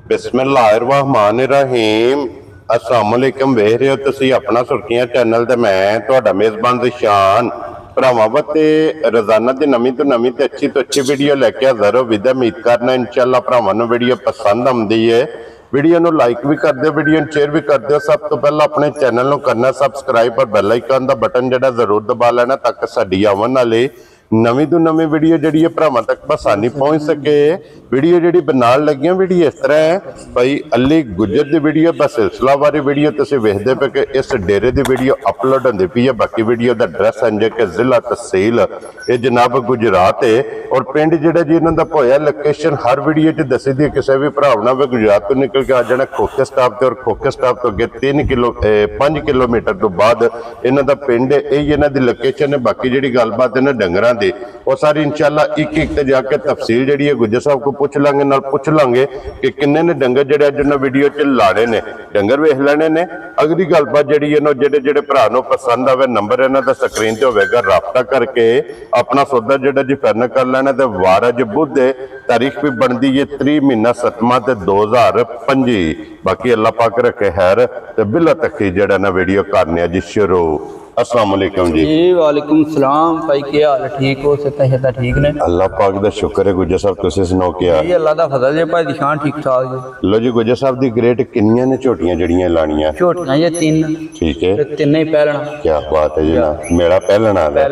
बिस्मिल्लाहिर्रहमानिर्रहीम। अस्सलाम वालेकुम। वेख रहे हो तुसी अपना सुर्खियां चैनल ते मैं तुहाडा मेज़बान ज़िशान। भरावां वास्ते रोजाना दी नवीं तो नवीं ते अच्छी तो अच्छी वीडियो लैके हाज़र हो। विद उम्मीद करना इंशाअल्लाह भरावां नूं वीडियो पसंद आउंदी है। वीडियो नूं लाइक भी कर दिओ, वीडियो नूं शेयर भी कर दिओ। सब तो पहला अपने चैनल नूं करना सबसक्राइब और बैल आइकन दा बटन जिहड़ा जरूर दबा लेना ताकि साडी आवन वाली नवीं तो नवीं वीडियो जिहड़ी है भरावां तक आसानी पहुंच सके। वीडियो जिहड़ी बनाउण लगियां वीडियो इस तरह है भाई अली गुजर दी वीडियो दा सिलसिलावारी वीडियो तुसीं वेखदे पे कि इस डेरे दी वीडियो अपलोड होंदी पई है। बाकी वीडियो दा एड्रैस है कि जिला तहसील ये जनाब गुजरात है और पिंड जिहड़ा जी इन्हां दा भोया लोकेशन हर वीडियो च दसी दी। किसी भी भरा वे गुजरात तो निकल के आ जाना खोखे स्टाप ते और खोखे स्टाप तो अगे 5 किलोमीटर तो बाद इन्हां दा पिंड है। यही इन्हां दी लोकेशन है। बाकी जिहड़ी गलबात है ना डंगरां दी वो सारी इंशाअल्लाह एक एक ते जाके तफसील जिहड़ी है गुजर साहब को पूछ लांगे, नाल पूछ लांगे कि किन्ने ने डंगर जिहड़े जिन्हां वीडियो च लाने ने डंगर वेख लेने ने। अगली गलबात जिहड़ी है ना जिहड़े जिहड़े भरा नूं पसंद आवे नंबर इन्हां दा स्क्रीन ते होवेगा, राबता करके अपना सौदा जिहड़ा जी फाइनल कर लेना। ते वार अज बुध है, तारीख भी बनती है 3 महीना 7वां ते 2025। बाकी अल्लाह पाक रखे खैर ते बिला तक जिहड़ा ना वीडियो करने जी शुरू। अस्सलाम वालेकुम जी। वालेकुम सलाम भाई, क्या हाल है? ठीक हो? सेहत ठीक ने? अल्लाह पाक दा शुक्र है। गुजर साहब तुसीं सुनाओ क्या? जी अल्लाह दा फजल है भाई, ज़िशान ठीक ठाक जी। लो जी गुजर साहब दी ग्रेड किन्नियां ने झोटियां जड़ियां लानियां? झोटियां ये 3। ठीक है, तीन ही पहलना। क्या बात है जी ना, मेरा पहलना दा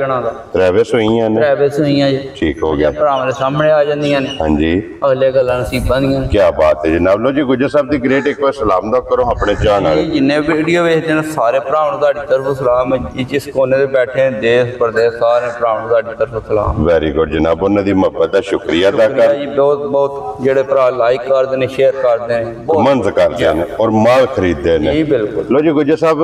त्रेवे सुइयां ने? त्रेवे सुइयां जी। ठीक हो गया, भरावां दे सामने आ जांदियां ने। हां जी, अगले गल्लां नसीबां दियां। क्या बात है जनाब। लो जी गुजर साहब दी ग्रेड एक बार सलाम दा करो अपने जान वाले जिन्ने वीडियो वेखदे ने सारे भरावां नूं तुहाडी तरफों सलाम है। जिस कोने दे बैठे हैं देश प्रदेश सारे भरावां नूं तुहाडी तरफों सलाम। वेरी गुड जनाब, उन्हां दी मोहब्बत दा शुक्रिया अदा कर जी। बहुत बहुत जेड़े भरा लाइक करदे ने, शेयर करदे ने, कमेंट करदे ने और माल खरीददे ने। जी बिल्कुल। लो जी गुजर साहब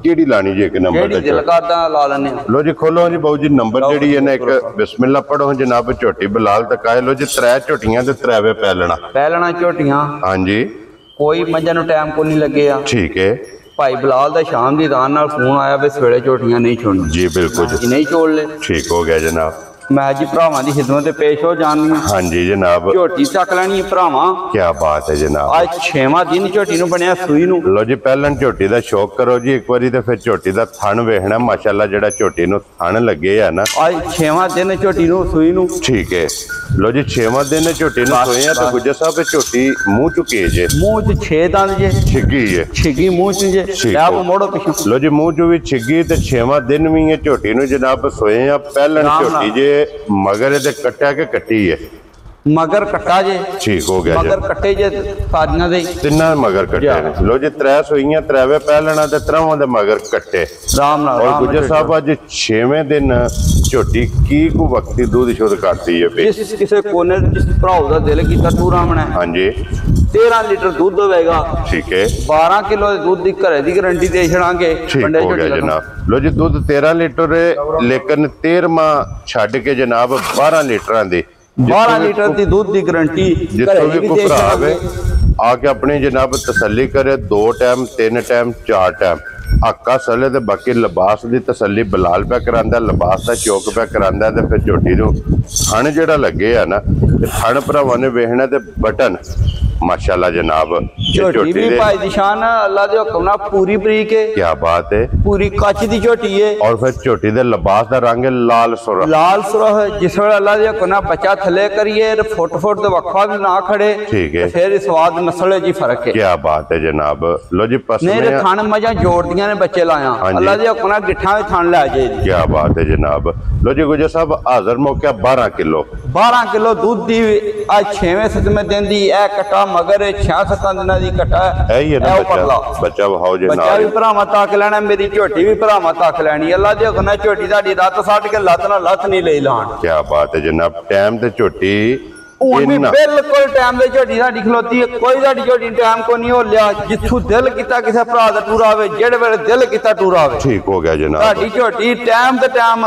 केड़ी लानी जी? एक नंबर ते दिल करदा ला लने। लो जी खोलो जी बाबू जी नंबर जेड़ी है ना एक बिस्मिल्लाह पढ़ो जनाब। झोटी बिलाल तक आए। लो जी 3 झोटियां ते 3 पहलना झोटियां। हां जी, कोई मझां नूं टाइम को नहीं लगे। ठीक है, भाई बिलाल दा शाम दी दान नाल फोन आया वे सवेरे झोटियां नहीं छोड़नी। जी बिल्कुल जी, नहीं छोड़ ले। ठीक हो गया जनाब। मैं जी भरावां दी खिदमत ते पेश हो जानी। हाँ जी जनाब, झोटी चक लैनी भरावां। क्या बात है जनाब। आज 6वां दिन झोटी नूं बनया सूई नूं। लो जी पहलन झोटी दा शौक करो जी एक बारी ते फिर झोटी दा थन वेखना। माशाअल्लाह जेड़ा झोटी नूं थन लगे है ना। आज 6वां दिन झोटी नूं सूई नूं। ठीक है, लो जी 6वां दिन झोटी नूं सोए हैं तो गुजर साहब झोटी मुंह चुकी जे, मुंह च 6 दंद जे, छिगी है, छिगी मुंह च जे। आप मोड़ो पिछों। लो जी मुंह चो भी छिगी ते 6वां दिन भी है झोटी नूं जनाब सोए हैं। पहलन झोटी जे मगर दे कट्टा के कट्टी है, मगर कट्टा जे। ठीक हो गया, मगर कट्टे जे सारियां दे तिन्ना मगर कट्टे ने। लो जी 3 सुइयां 3वें पहलना ते 3वां दे मगर कट्टे राम नाल। और गुजर साहब अज 6वें दिन झोटी की को वक्ती दूध शुरू करती है। जिस किसी कोने जिस भराओ दा दिल कीता टूरा मना। हाँ जी, 13 लीटर दूध होगा। ठीक है, 12 किलो दूध की घरे की गारंटी दे छड़ांगे। ठीक हो गया जनाब। लो जी दूध 13 लीटर है लेकिन 13वां छड़ के जनाब 12 लीटर दी 12 लीटर की दूध की गारंटी जितों भी कोई भरा आवे आके अपनी जनाब तसल्ली करे। 2 टाइम 3 टाइम 4 टाइम हक्का सले ते बाकी लिबास की तसल्ली बिलाल पे करांदा, लिबास का शौक पे करांदा। ते फिर झोटी नूं थन जिहड़ा लगे है ना थन भरावां ने वेखना ते बटन माशाअल्लाह जनाब। झोटी भी भाई ज़िशान अल्लाह दे हुक्म नाल पूरी बरीक है। क्या बात है, पूरी कच दी झोटी है। और फिर झोटी दे लिबास दा रंग है लाल सुरख। लाल सुरख जिस वेले अल्लाह दे हुक्म नाल बच्चा थले करिए फुट फुट ते वक्फा भी ना खड़े। ठीक है, फिर स्वाद नस्ल जी फर्क है। क्या बात है जनाब। लो जी पसमे मेरे थन मजा जोड़दियां ने बच्चे लाया। अल्लाह दे हुक्म नाल गिठा भी थन ले जाए। क्या बात है जनाब। लो जी गुजर साहब हाजिर मौका 12 किलो 12 किलो दूध दी आज 6वें 7वें दिन दी ए कट्टा मगर 6-7 दिनां दी कट्टा है ही है ना बच्चा भाव जे बच्चा भी भरावां तक लेना। मेरी झोटी भी भरावां तक लैनी। अल्लाह दे हुक्म नाल झोटी दी रत सट के लत नाल लत नहीं ले लाण। क्या बात है जनाब। टाइम ते झोटी बिल्कुल टाइम दे झोटी साडी खलोती है। कोई साडी झोटी टाइम को नहीं हो लिया। जिथों दिल कीता किसी भरा दा टूरा आवे, जेड़े वेले दिल कीता टूरा आवे। ठीक हो गया जनाब। साडी झोटी टाइम ते टाइम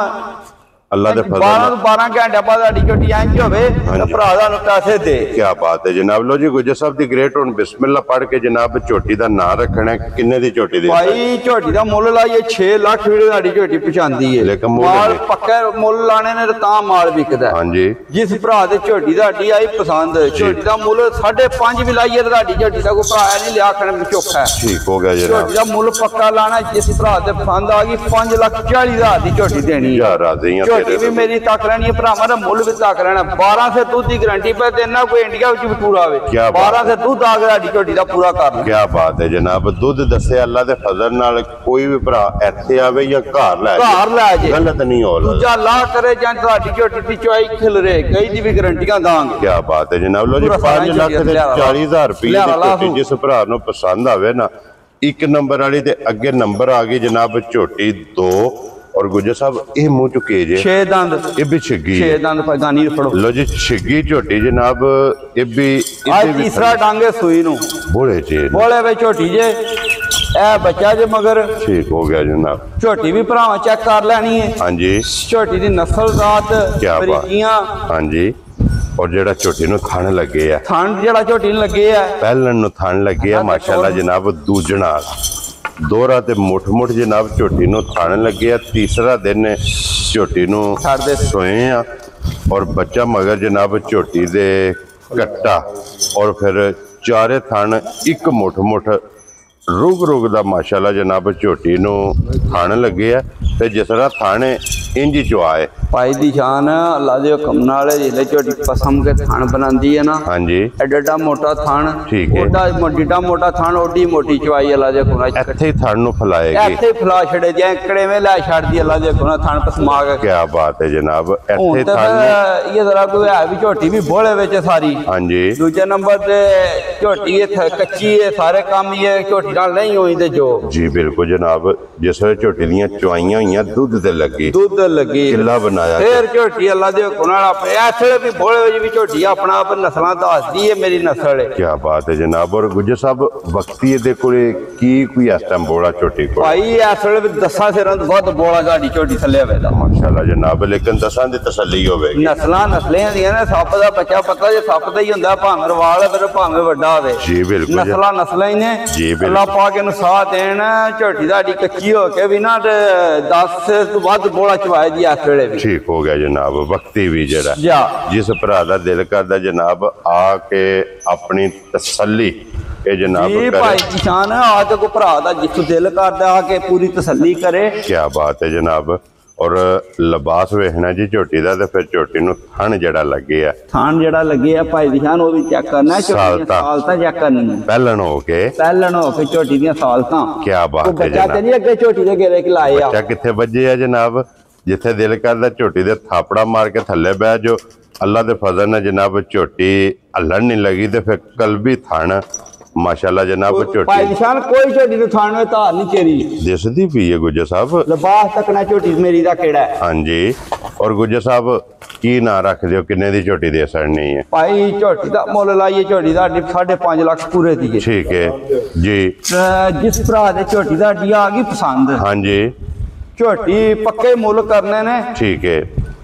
ਅੱਲਾ ਦੇ ਫਜ਼ਲ 12 ਤੋਂ 12 ਘੰਟੇ ਬਾਅਦ ਸਾਡੀ ਝੋਟੀ ਇੰਜ ਹੋਵੇ ਤਾਂ ਭਰਾ ਸਾਨੂੰ ਪੈਸੇ ਦੇ। ਕੀ ਬਾਤ ਹੈ ਜਨਾਬ। ਲੋ ਜੀ ਗੁੱਜਰ ਸਾਹਿਬ ਦੀ ਗ੍ਰੇਟ ਹੁਣ ਬਿਸਮਿਲ੍ਲਾ ਪੜ੍ਹ ਕੇ ਜਨਾਬ ਝੋਟੀ ਦਾ ਨਾਂ ਰੱਖਣਾ ਕਿੰਨੇ ਦੀ ਝੋਟੀ ਦੀ? ਭਾਈ ਝੋਟੀ ਦਾ ਮੁੱਲ ਲਾਈਏ 6 ਲੱਖ ਵੀ ਸਾਡੀ ਝੋਟੀ ਪਛਾਂਦੀ ਹੈ, ਲੇਕਿਨ ਮੁੱਲ ਮਾਲ ਨਹੀਂ। ਪੱਕਾ ਮੁੱਲ ਲਾਣੇ ਨੇ ਤਾਂ ਮਾਲ ਵਿਕਦਾ। ਹਾਂਜੀ ਜਿਸ ਭਰਾ ਦੇ ਝੋਟੀ ਸਾਡੀ ਆਈ ਪਸੰਦ, ਝੋਟੀ ਦਾ ਮੁੱਲ 5.5 ਵੀ ਲਾਈਏ ਤਾਂ ਸਾਡੀ ਝੋਟੀ ਦਾ ਕੋਈ ਭਰਾ ਨਹੀਂ ਲਿਆ ਖਣ ਚੋਖਾ ਹੈ। ਠੀਕ ਹੋ ਗਿਆ ਜਨਾਬ। ਝੋਟੀ ਦਾ ਮੁੱਲ ਪੱਕਾ ਲਾਣਾ, ਜਿਸ ਭਰਾ ਦੇ ਪਸੰਦ ਆ ਗਈ 5,40,000 ਦੀ ਝੋਟੀ ਦੇਣੀ ਹੈ। ਯਾਰ ਰਾਜ਼ੀ ਆ ਝੋਟੀ ਵੀ ਮੇਰੀ ਤੱਕ ਲੈਣੀ ਹੈ ਭਰਾਵਾਂ ਦਾ ਮੁੱਲ ਵੀ ਤੱਕ ਲੈਣਾ। 12 ਸੇ ਦੁੱਧ ਦੀ ਗਾਰੰਟੀ ਪੈ ਦੇਣਾ, ਕੋਈ ਇੰਡੀਆ ਵਿੱਚ ਵੀ ਪੂਰਾ ਆਵੇ। ਕਿਆ ਬਾਤ 12 ਸੇ ਦੁੱਧ ਆ ਗਿਆ ਸਾਡੀ ਝੋਟੀ ਦਾ ਪੂਰਾ ਕਰ ਲੈ। ਕੀ ਬਾਤ ਹੈ ਜਨਾਬ। ਦੁੱਧ ਦੱਸੇ ਅੱਲਾ ਦੇ ਫਜ਼ਲ ਨਾਲ ਕੋਈ ਵੀ ਭਰਾ ਇੱਥੇ ਆਵੇ ਜਾਂ ਘਰ ਲੈ ਜਾਏ, ਘਰ ਲੈ ਜੇ ਗਲਤ ਨਹੀਂ ਹੋ ਦੂਜਾ ਲਾ ਕਰੇ ਜਾਂ ਤੁਹਾਡੀ ਝੋਟੀ ਦੀ ਚੁਆਈ ਖਿਲਰੇ ਕਈ ਦੀ ਵੀ ਗਾਰੰਟੀਆਂ ਦਾਂਗੇ। ਕੀ ਬਾਤ ਹੈ ਜਨਾਬ। ਲੋ ਜੀ 5,40,000 ਰੁਪਏ ਦੀ ਝੋਟੀ ਜਿਸ ਭਰਾ ਨੂੰ ਪਸੰਦ ਆਵੇ ਨਾ, 1 ਨੰਬਰ ਵਾਲੀ ਤੇ ਅੱਗੇ ਨੰਬਰ ਆ ਗਈ ਜਨਾਬ ਝੋਟੀ 2। ਔਰ ਗੁੱਜਰ ਸਾਹਿਬ ਇਹ ਮੂੰਹ ਚੁੱਕੇ ਜੇ 6 ਦੰਦ, ਇਹ ਵੀ ਛਿੱਗੀ 6 ਦੰਦ ਪਗਾਨੀ ਫੜੋ। ਲੋ ਜੀ ਛਿੱਗੀ ਝੋਟੀ ਜਨਾਬ। ਇਹ ਵੀ ਅੱਜ ਤੀਸਰਾ ਡਾਂਗੇ ਸੂਈ ਨੂੰ ਬੋਲੇ ਜੀ ਬੋਲੇ ਵੇ ਝੋਟੀ ਜੇ ਇਹ ਬੱਚਾ ਜੇ ਮਗਰ। ਠੀਕ ਹੋ ਗਿਆ ਜਨਾਬ। ਝੋਟੀ ਵੀ ਭਰਾਵਾਂ ਚੈੱਕ ਕਰ ਲੈਣੀ ਹੈ। ਹਾਂਜੀ ਝੋਟੀ ਦੀ ਨਸਲ ਜ਼ਾਤ ਕਿਆ ਬਾਤ। ਬਰੀਕੀਆਂ ਹਾਂਜੀ ਔਰ ਜਿਹੜਾ ਝੋਟੀ ਨੂੰ ਥਣ ਲੱਗੇ ਆ, ਥਣ ਜਿਹੜਾ ਝੋਟੀ ਨੂੰ ਲੱਗੇ ਆ, ਪਹਿਲਣ ਨੂੰ ਥਣ ਲੱਗੇ ਆ ਮਾਸ਼ਾਅੱਲਾ ਜਨਾਬ। ਦੂਜਣਾ ਦੋਹਰਾ ਤੇ ਮੁੱਠ ਜਨਾਬ ਝੋਟੀ ਨੂੰ ਥਣ ਲੱਗੇ ਆ। ਤੀਸਰਾ ਦਿਨ ਝੋਟੀ ਨੂੰ ਛੱਡਦੇ ਸੋਏ ਆ ਔਰ ਬੱਚਾ ਮਗਰ ਜਨਾਬ ਝੋਟੀ ਦੇ ਕੱਟਾ ਔਰ ਫਿਰ ਚਾਰੇ ਥਣ ਇੱਕ ਮੁੱਠ ਰੁਗ ਦਾ ਮਾਸ਼ਾਅੱਲਾ ਜਨਾਬ ਝੋਟੀ ਨੂੰ ਥਣ ਲੱਗੇ ਆ। ਤੇ ਜਿਸ ਤਰ੍ਹਾਂ ਥਾਣੇ ਇੰਜ ਚੁਆਏ ਭਾਈ ਦੀ ਸ਼ਾਨ ਅੱਲਾ ਦੇ ਹੁਕਮ ਨਾਲ ਜਿਹੜੇ ਝੋਟੀ ਪਸਮ ਕੇ ਥਣ ਬਣਾਉਂਦੀ ਹੈ ਨਾ, ਹਾਂਜੀ ਐਡਾ ਮੋਟਾ ਥਣ, ਠੀਕ ਹੈ। ਓਡਾ ਮੋਟਾ ਥਣ, ਓਡੀ ਮੋਟੀ ਚਵਾਈ ਅੱਲਾ ਦੇ ਹੁਕਮ ਨਾਲ ਇੱਥੇ ਹੀ ਥਣ ਨੂੰ ਫਲਾਏਗੀ। ਇੱਥੇ ਫਲਾ ਛੜੇ ਜੇ ਕੜੇਵੇਂ ਲੈ ਛੱਡਦੀ ਅੱਲਾ ਦੇ ਹੁਕਮ ਨਾਲ ਥਣ ਪਸਮਾ ਕੇ। ਕੀ ਬਾਤ ਹੈ ਜਨਾਬ। ਇੱਥੇ ਹੁਣ ਤਾਂ ਥਣ ਇਹ ਜ਼ਰਾ ਕੋਈ ਹੈ ਵੀ ਝੋਟੀ ਵੀ ਬੋਲੇ ਵਿੱਚ ਸਾਰੀ। ਹਾਂਜੀ ਦੂਜੇ ਨੰਬਰ ਤੇ ਝੋਟੀ ਇਹ ਕੱਚੀ ਹੈ, ਸਾਰੇ ਕੰਮ ਹੀ ਹੈ ਝੋਟੀ ਨਾਲ ਨਹੀਂ ਹੋਈ ਤੇ ਜੋ। ਜੀ ਬਿਲਕੁਲ ਜਨਾਬ। ਜਿਸ ਵੇਲੇ ਝੋਟੀ ਦੀਆਂ ਚੁਆਈਆਂ ਹੋਈਆਂ ਦੁੱਧ ਤੇ ਲੱਗੀ, ਦੁੱਧ ਲੱਗੀ, ਕਿੱਲਾ ਬਣਾਇਆ। ਫੇਰ ਝੋਟੀ ਅੱਲਾ ਦੇ ਹੁਕਮ ਨਾਲ ਆਪਣੇ ਐਸਲੇ ਵੀ ਬੋਲੇ ਵਿੱਚ ਵੀ ਝੋਟੀ ਆਪਣਾ ਆਪ ਨਸਲਾਂ ਦੱਸਦੀ ਹੈ ਮੇਰੀ ਨਸਲ ਹੈ। ਕੀ ਬਾਤ ਹੈ ਜਨਾਬ। ਔਰ ਗੁੱਜਰ ਸਾਹਿਬ ਵਕਤੀ ਇਹਦੇ ਕੋਲੇ ਕੀ ਕੋਈ ਇਸ ਟਾਈਮ ਬੋਲਾ ਝੋਟੀ ਕੋਲ? ਭਾਈ ਐਸਲੇ ਵੀ 10 ਸਿਰਾਂ ਤੋਂ ਵੱਧ ਬੋਲਾ ਸਾਡੀ ਝੋਟੀ ਥੱਲੇ ਵੇਦਾ ਮਾਸ਼ਾਅੱਲਾ ਜਨਾਬ। ਲੇਕਿਨ ਦਸਾਂ ਦੀ ਤਸੱਲੀ ਹੋਵੇਗੀ। ਨਸਲਾਂ ਦੀਆਂ ਨੇ। ਸੱਪ ਦਾ ਬੱਚਾ ਪਤਾ ਜੇ ਸੱਪ ਦਾ ਹੀ ਹੁੰਦਾ, ਭਾਵੇਂ ਰਵਾਲ ਫਿਰ ਭਾਵੇਂ ਵੱਡਾ ਹੋਵੇ। ਜੀ ਬਿਲਕੁਲ ਨਸਲਾਂ ਹੀ ਨੇ। ਜੀ ਬਿਲਕੁਲ। ਅੱਲਾ ਪਾਕ ਇਹਨੂੰ ਸਾਹ ਦੇਣ। ਝੋਟੀ ਸਾਡੀ ਕੱਚੀ ਹੋ ਕੇ ਵੀ ਨਾ 10 ਤੋਂ ਵੱਧ ਬੋਲਾ ਚਵਾਏ ਦੀ ਇਸ ਵੇਲੇ ਵੀ। ਠੀਕ ਹੋ ਗਿਆ ਜਨਾਬ। ਵਕਤੀ ਵੀ ਜਿਹੜਾ ਜਾ ਜਿਸ ਭਰਾ ਦਾ ਦਿਲ ਕਰਦਾ ਜਨਾਬ ਆ ਕੇ ਆਪਣੀ ਤਸੱਲੀ ਇਹ ਜਨਾਬ ਜੀ ਕਰੇ। ਭਾਈ ਦੀ ਸ਼ਾਨ ਆ ਕੇ ਕੋ ਭਰਾ ਦਾ ਜਿੱਥੋਂ ਦਿਲ ਕਰਦਾ ਆ ਕੇ ਪੂਰੀ ਤਸੱਲੀ ਕਰੇ। ਕੀ ਬਾਤ ਹੈ ਜਨਾਬ। ਔਰ ਲਿਬਾਸ ਵੇਖਣਾ ਜੀ ਝੋਟੀ ਦਾ ਤੇ ਫਿਰ ਝੋਟੀ ਨੂੰ ਥਣ ਜਿਹੜਾ ਲੱਗੇ ਆ, ਥਾਣ ਜਿਹੜਾ ਲੱਗੇ ਆ ਭਾਈ ਦੀ ਸ਼ਾਨ ਉਹ ਵੀ ਚੈੱਕ ਕਰਨਾ। ਝੋਟੀ ਦੀਆਂ ਸਾਲਤਾਂ ਚੈੱਕ ਕਰਨੀਆਂ ਪਹਿਲਣ ਹੋ ਕੇ ਝੋਟੀ ਦੀਆਂ ਸਾਲਤਾਂ। ਕੀ ਬਾਤ ਹੈ ਬੱਚਾ ਤੇ ਜਨਾਬ। ਨਹੀਂ ਅੱਗੇ ਝੋਟੀ ਦੇ ਘੇਰੇ ਖਿਲਾਏ ਆ। ਬੱਚਾ ਕਿੱਥੇ ਵੱਜੇ ਆ ਜਨਾਬ? ਜਿੱਥੇ ਦਿਲ ਕਰਦਾ ਝੋਟੀ ਦੇ ਥਾਪੜਾ ਮਾਰ ਕੇ ਥੱਲੇ ਬਹਿ ਜੋ। ਅੱਲਾ ਦੇ ਫਜ਼ਲ ਨਾਲ ਜਨਾਬ ਝੋਟੀ ਹੱਲਣ ਨਹੀਂ ਲੱਗੀ ਤੇ ਫਿਰ ਕਲਬੀ ਥਣ ਮਾਸ਼ਾਅੱਲਾ ਜਨਾਬ ਭਾਈ ਝੋਟੀ ਨਿਸ਼ਾਨ ਕੋਈ ਝੋਟੀ ਨੂੰ ਥਾਣ ਵਿੱਚ ਧਾਰ ਨਹੀਂ ਚੇਰੀ। ਦਿਸਦੀ ਪਈ ਹੈ ਗੁੱਜਰ ਸਾਹਿਬ। ਲਿਬਾਸ ਤੱਕਣਾ ਝੋਟੀ ਮੇਰੀ ਦਾ ਕਿਹੜਾ ਹੈ। ਹਾਂਜੀ ਔਰ ਗੁੱਜਰ ਸਾਹਿਬ ਕੀ ਨਾਂ ਰੱਖਦੇ ਹੋ? ਕਿੰਨੇ ਦੀ ਝੋਟੀ ਦੇ ਸੜਨੀ ਹੈ? ਭਾਈ ਝੋਟੀ ਦਾ ਮੁੱਲ ਲਾਈਏ ਝੋਟੀ ਦਾ 5.5 ਲੱਖ ਪੂਰੇ ਦੀ ਹੈ। ਠੀਕ ਹੈ ਜੀ। ਜਿਸ ਭਰਾ ਦੇ ਝੋਟੀ ਦਾ ਆ ਗਈ ਪਸੰਦ, ਹਾਂਜੀ ਝੋਟੀ ਪੱਕੇ ਮੁੱਲ ਕਰਨੇ ਨੇ। ਠੀਕ ਹੈ।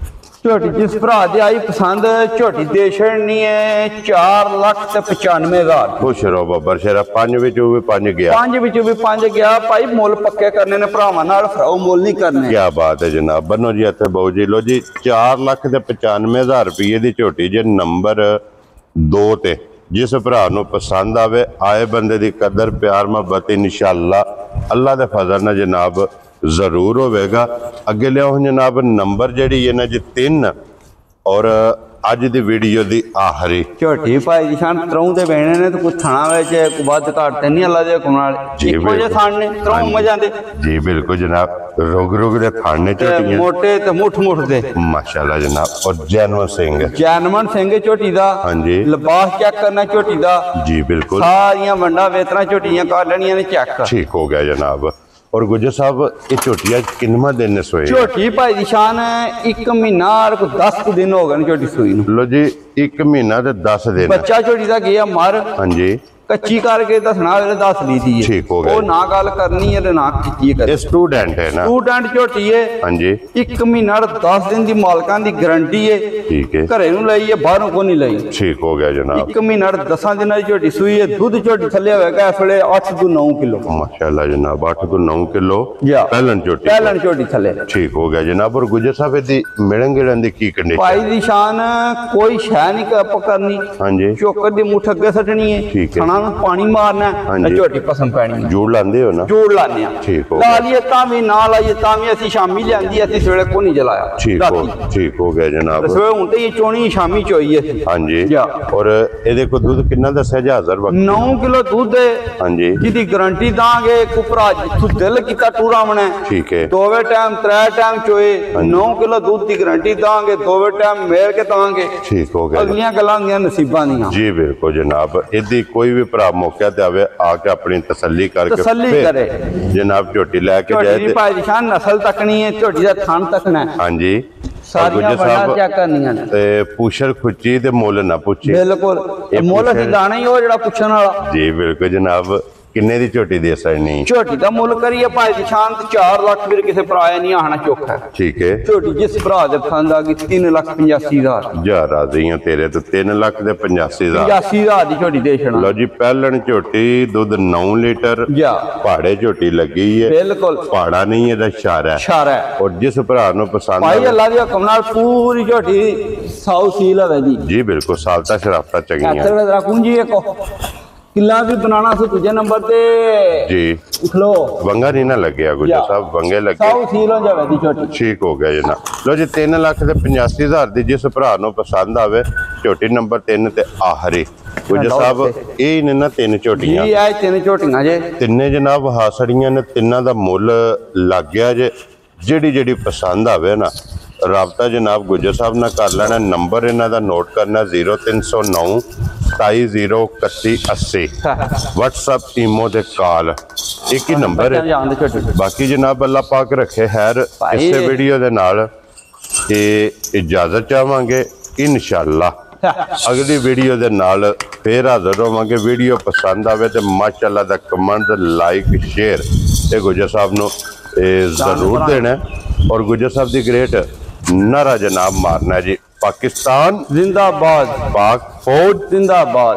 ਝੋਟੀ ਜਿਸ ਭਰਾ ਦੀ ਆਈ ਪਸੰਦ, ਝੋਟੀ ਦੇ ਛੜਨੀ ਹੈ 4,95,000। ਖੁਸ਼ ਰਹੋ ਬੱਬਰ ਸ਼ੇਰਾ। 5 ਵਿੱਚੋਂ ਵੀ 5 ਗਿਆ। 5 ਵਿੱਚੋਂ ਵੀ 5 ਗਿਆ। ਭਾਈ ਮੁੱਲ ਪੱਕੇ ਕਰਨੇ ਨੇ ਭਰਾਵਾਂ ਨਾਲ, ਫਰਾਓ ਮੁੱਲ ਨਹੀਂ ਕਰਨੇ। ਕੀ ਬਾਤ ਹੈ ਜਨਾਬ। ਬੰਨੋ ਜੀ ਇੱਥੇ ਬਹੁ ਜੀ। ਲੋ ਜੀ 4,95,000 ਰੁਪਏ ਦੀ ਝੋਟੀ ਜੇ ਨੰਬਰ 2 ਤੇ। ਜਿਸ ਭਰਾ ਨੂੰ ਪਸੰਦ ਆਵੇ ਆਏ ਬੰਦੇ ਦੀ ਕਦਰ ਪਿਆਰ ਮੁਹੱਬਤ ਇਨਸ਼ਾਅੱਲਾ ਅੱਲਾ ਦੇ ਫਜ਼ਲ ਨਾਲ ਜਨਾਬ ਜ਼ਰੂਰ ਹੋਵੇਗਾ। ਅੱਗੇ ਲਿਆਓ ਜਨਾਬ ਨੰਬਰ ਜਿਹੜੀ ਹੈ ਨਾ ਜੀ 3 ਔਰ ਅੱਜ ਦੀ ਵੀਡੀਓ ਦੀ ਆਖਰੀ ਝੋਟੀ ਭਾਈ ਦੀ ਸ਼ਾਨ ਤਰੋਂ ਦੇ ਬਹਿਣੇ ਨੇ ਤੇ ਕੁਛ ਥਾਣਾ ਵਿੱਚ ਕੋਈ ਵੱਧ ਘੱਟ ਤੇ ਨਹੀਂ ਅੱਲਾ ਦੇ ਹੁਕਮ ਨਾਲ। ਜੀ ਇੱਕੋ ਜਿਹੇ ਥਾਣ ਨੇ ਤਰੋਂ ਮਜਾਂ ਦੇ। ਜੀ ਬਿਲਕੁਲ ਜਨਾਬ। ਰੁਗ ਦੇ ਥਾਣੇ ਤੇ ਝੋਟੀਆਂ ਮੋਟੇ ਤੇ ਮੁੱਠ ਦੇ ਮਾਸ਼ਾਅੱਲਾ ਜਨਾਬ। ਔਰ ਜੈਨਵਨ ਸਿੰਘ ਜੈਨਮਨ ਸਿੰਘ ਝੋਟੀ ਦਾ। ਹਾਂਜੀ ਲਿਬਾਸ ਚੈੱਕ ਕਰਨਾ ਝੋਟੀ ਦਾ। ਜੀ ਬਿਲਕੁਲ। ਸਾਰੀਆਂ ਵੰਡਾ ਵੇਤਰਾ ਝੋਟੀਆਂ ਕਰ ਲੈਣੀਆਂ ਨੇ ਚੈੱਕ। ਠੀਕ ਹੋ ਗਿਆ ਜਨਾਬ। ਔਰ ਗੁੱਜਰ ਸਾਹਿਬ ਇਹ ਝੋਟੀਆਂ ਕਿੰਨਵਾਂ ਦਿਨ ਨੇ ਸੋਏ? ਝੋਟੀ ਭਾਈ ਦੀ ਸ਼ਾਨ 1 ਮਹੀਨਾ ਔਰ 10 ਦਿਨ ਹੋ ਗਏ ਨੇ ਝੋਟੀ ਸੂਈ ਨੂੰ। ਲੋ ਜੀ 1 ਮਹੀਨਾ ਤੇ 10 ਦਿਨ। ਬੱਚਾ ਝੋਟੀ ਦਾ ਗਿਆ ਮਰ। ਹਾਂਜੀ ਕੱਚੀ ਕਰਕੇ ਦੱਸਣਾ ਵੇਲੇ ਦੱਸ ਲਈ ਦੀ ਠੀਕ ਹੋ ਗਿਆ ਉਹ ਨਾ ਗੱਲ ਕਰਨੀ ਹੈ ਤੇ ਨਾ ਕੱਚੀ ਕਰ ਇਹ ਸਟੂਡੈਂਟ ਹੈ ਨਾ ਸਟੂਡੈਂਟ ਝੋਟੀ ਹੈ ਹਾਂਜੀ 1 ਮਹੀਨਾ 10 ਦਿਨ ਦੀ ਮਾਲਕਾਂ ਦੀ ਗਾਰੰਟੀ ਹੈ ਠੀਕ ਹੈ ਘਰੇ ਨੂੰ ਲਈ ਹੈ ਬਾਹਰੋਂ ਕੋ ਨਹੀਂ ਲਈ ਠੀਕ ਹੋ ਗਿਆ ਜਨਾਬ 1 ਮਹੀਨਾ 10 ਦਿਨਾਂ ਦੀ ਝੋਟੀ ਸੂਈ ਹੈ ਦੁੱਧ ਝੋਟੀ ਥੱਲੇ ਹੋਵੇਗਾ ਇਸ ਵੇਲੇ 8 ਤੋਂ 9 ਕਿਲੋ ਮਾਸ਼ਾਅੱਲਾ ਜਨਾਬ 8 ਤੋਂ 9 ਕਿਲੋ ਜਾ ਪਹਿਲਣ ਝੋਟੀ ਪਹਿਲਣ ਝੋਟੀ ਥੱਲੇ ਠੀਕ ਹੋ ਗਿਆ ਜਨਾਬ ਔਰ ਗੁਜਰ ਸਾਹਿਬ ਦੀ ਮਿਲਣ ਗਿਲਣ ਦੀ ਕੀ ਕੰਡੀਸ਼ਨ ਭਾਈ ਦੀ ਸ਼ਾਨ ਕੋਈ ਸ਼ੈ ਨਹੀਂ ਕਰਨੀ ਹਾਂਜੀ ਚੋਕਰ ਦੀ ਮੁੱਠ ਅੱਗੇ ਸੱਟਣੀ ਹੈ ਠੀਕ ਹੈ। ਖਾਣਾ ਨੂੰ ਪਾਣੀ ਮਾਰਨਾ ਹੈ ਹਾਂਜੀ। ਝੋਟੀ ਪਸੰਦ ਪੈਣੀ ਹੈ ਜੋੜ ਲਾਉਂਦੇ ਹੋ ਨਾ ਜੋੜ ਲਾਣੇ ਆ ਠੀਕ ਹੋ ਲਾ ਗਿਆ ਲਈਏ ਤਾਂ ਵੀ ਨਾ ਲਾਈਏ ਤਾਂ ਵੀ ਅਸੀਂ ਸ਼ਾਮੀ ਲਿਆਂਦੀ ਅਸੀਂ ਸਵੇਲੇ ਕੋ ਨਹੀਂ ਜਲਾਇਆ ਠੀਕ ਹੋ ਗਿਆ ਜਨਾਬ ਸਵੇਲੇ ਹੁਣ ਤੇ ਇਹ ਚੋਣੀ ਸ਼ਾਮੀ ਚੋਈ ਅਸੀਂ ਹਾਂਜੀ ਜਾ। ਔਰ ਇਹਦੇ ਕੋ ਦੁੱਧ ਕਿੰਨਾ ਦੱਸਿਆ ਜੀ ਹਾਜ਼ਰ ਵਕਤ 9 ਕਿਲੋ ਦੁੱਧ ਹੈ ਹਾਂਜੀ ਜਿਹਦੀ ਗਾਰੰਟੀ ਦਾਂਗੇ ਕੁਪਰਾ ਜਿੱਥੋਂ ਦਿਲ ਕੀਤਾ ਟੂਰਾ ਮਣਾ ਠੀਕ ਹੈ ਦੋਵੇਂ ਟਾਈਮ 3 ਟਾਈਮ ਚੋਏ 9 ਕਿਲੋ ਦੁੱਧ ਦੀ ਗਾਰੰਟੀ ਦਾਂਗੇ ਦੋਵੇਂ ਟਾਈਮ ਮੇਰ ਕੇ ਦਾਂਗੇ ਠੀਕ ਹੋ ਗਿਆ ਅਗਲੀਆਂ ਗੱਲਾਂ ਦੀਆਂ ਨਸੀਬਾਂ ਦੀਆਂ ਜੀ ਬਿਲਕੁਲ ਜਨਾਬ ਇਹਦੀ ਕੋਈ ਵੀ ਭਰਾ ਮੌਕੇ ਤੇ ਆਵੇ ਆ ਕੇ ਆਪਣੀ ਤਸੱਲੀ ਕਰਕੇ ਤਸੱਲੀ ਫਿਰ ਕਰੇ ਜਨਾਬ ਝੋਟੀ ਲੈ ਕੇ ਝੋਟੀ ਜਾਏ ਦੀ ਤੇ ਭਾਈ ਨਿਸ਼ਾਨ ਨਸਲ ਤੱਕਣੀ ਹੈ ਝੋਟੀ ਦਾ ਥਣ ਤੱਕਣਾ ਹੈ ਹਾਂਜੀ ਔਰ ਸਾਰੀਆਂ ਗੁੱਜਰ ਬਣਾ ਸਾਹਿਬ ਚੈੱਕ ਕਰਨੀਆਂ ਨੇ ਤੇ ਪੁੱਛਰ ਖੁੱਚੀ ਤੇ ਮੁੱਲ ਨਾ ਪੁੱਛੀ ਬਿਲਕੁਲ ਇਹ ਮੁੱਲ ਪੁੱਛਿਆ- ਅਸੀਂ ਦਾਣਾ ਹੀ ਉਹ ਜਿਹੜਾ ਪੁੱਛਣ ਵਾਲਾ ਜੀ ਬਿਲਕੁਲ ਜਨਾਬ ਕਿੰਨੇ ਦੀ ਝੋਟੀ ਦੇ ਸਕਣੀ ਝੋਟੀ ਦਾ ਮੁੱਲ ਕਰੀਏ ਭਾਈ ਦੀ ਸ਼ਾਨ ਤੇ 4 ਲੱਖ ਵੀਰ ਕਿਸੇ ਭਰਾ ਨਹੀਂ ਆਣਾ ਚੁੱਕ ਹੈ ਠੀਕ ਹੈ ਝੋਟੀ ਜਿਸ ਭਰਾ ਦੇ ਪਸੰਦ ਆ ਗਈ 3,85,000 ਜਾ ਰਾਜ਼ੀਆਂ ਤੇਰੇ ਤੋਂ 3 ਲੱਖ ਦੇ 85,000 85,000 ਦੀ ਝੋਟੀ ਦੇ ਛਣਾ ਲਓ ਜੀ ਪਹਿਲਣ ਝੋਟੀ ਦੁੱਧ 9 ਲੀਟਰ ਜਾ ਪਹਾੜੇ ਝੋਟੀ ਲੱਗੀ ਹੈ ਬਿਲਕੁਲ ਪਹਾੜਾ ਨਹੀਂ ਇਹਦਾ ਇਸ਼ਾਰਾ ਹੈ ਇਸ਼ਾਰਾ ਹੈ ਔਰ ਜਿਸ ਭਰਾ ਨੂੰ ਪਸੰਦ ਭਾਈ ਆਵੇ ਅੱਲਾ ਦੀ ਹੁਕਮ ਨਾਲ ਪੂਰੀ ਝੋਟੀ ਸਾਊ ਸੀਲ ਹੋਵੇ ਜੀ ਜੀ ਬਿਲਕੁਲ ਸਾਲਤਾ ਸ਼ਰਾਫਤਾਂ ਚੰਗੀਆਂ ਇੱਥੇ ਜਰਾ ਕੁੰਜੀ ਇੱਕ ਕਿੱਲਾ ਵੀ ਬਣਾਣਾ ਸੀ ਦੂਜੇ ਨੰਬਰ ਤੇ ਜੀ ਉਖਲੋ ਵੰਗਾ ਨਹੀਂ ਨਾ ਲੱਗਿਆ ਗੁਜਰ ਸਾਹਿਬ ਵੰਗੇ ਲੱਗੇ ਸਾਊ ਸੀਲ ਹੋ ਜਾਵੇ ਦੀ ਝੋਟੀ ਠੀਕ ਹੋ ਗਿਆ ਜਨਾਬ ਲੋ ਜੀ 3 ਲੱਖ ਤੇ 85,000 ਦੀ ਜਿਸ ਭਰਾ ਨੂੰ ਪਸੰਦ ਆਵੇ ਝੋਟੀ ਨੰਬਰ 3 ਤੇ ਆਖਰੀ ਗੁਜਰ ਸਾਹਿਬ ਇਹ ਨੇ ਨਾ 3 ਝੋਟੀਆਂ ਜੀ ਆਏ 3 ਝੋਟੀਆਂ ਜੇ ਤਿੰਨੇ ਜਨਾਬ ਹਾਸੜੀਆਂ ਨੇ ਤਿੰਨਾਂ ਦਾ ਮੁੱਲ ਲੱਗ ਗਿਆ ਜੇ ਜਿਹੜੀ ਪਸੰਦ ਆਵੇ ਨਾ ਰਾਬਤਾ ਜਨਾਬ ਗੁਜਰ ਸਾਹਿਬ ਨਾਲ ਕਰ ਲੈਣਾ ਨੰਬਰ ਇਹਨਾਂ ਦਾ ਨੋਟ ਕਰਨਾ 0309 270180 WhatsApp ਈਮੋ ਤੇ ਕਾਲ ਇੱਕ ਹੀ ਨੰਬਰ ਹੈ ਜਾਣ ਦੇ ਝੋਟੀ ਬਾਕੀ ਜਨਾਬ ਅੱਲਾ ਪਾਕ ਰੱਖੇ ਖੈਰ ਇਸੇ ਵੀਡੀਓ ਦੇ ਨਾਲ ਤੇ ਇਜਾਜ਼ਤ ਚਾਹਾਂਗੇ ਇਨਸ਼ਾਅੱਲਾ ਅਗਲੀ ਵੀਡੀਓ ਦੇ ਨਾਲ ਫੇਰ ਹਾਜ਼ਰ ਹੋਵਾਂਗੇ ਵੀਡੀਓ ਪਸੰਦ ਆਵੇ ਤੇ ਮਾਸ਼ਾਅੱਲਾ ਦਾ ਕਮੈਂਟ ਲਾਈਕ ਸ਼ੇਅਰ ਤੇ ਗੁਜਰ ਸਾਹਿਬ ਨੂੰ ਜ਼ਰੂਰ ਦੇਣਾ ਔਰ ਗੁਜਰ ਸਾਹਿਬ ਦੀ ਗ੍ਰੇਟ ਨਾਰਾ ਜਨਾਬ ਮਾਰਨਾ ਜੀ ਪਾਕਿस्तान जिंदाबाद पाक फौज जिंदाबाद।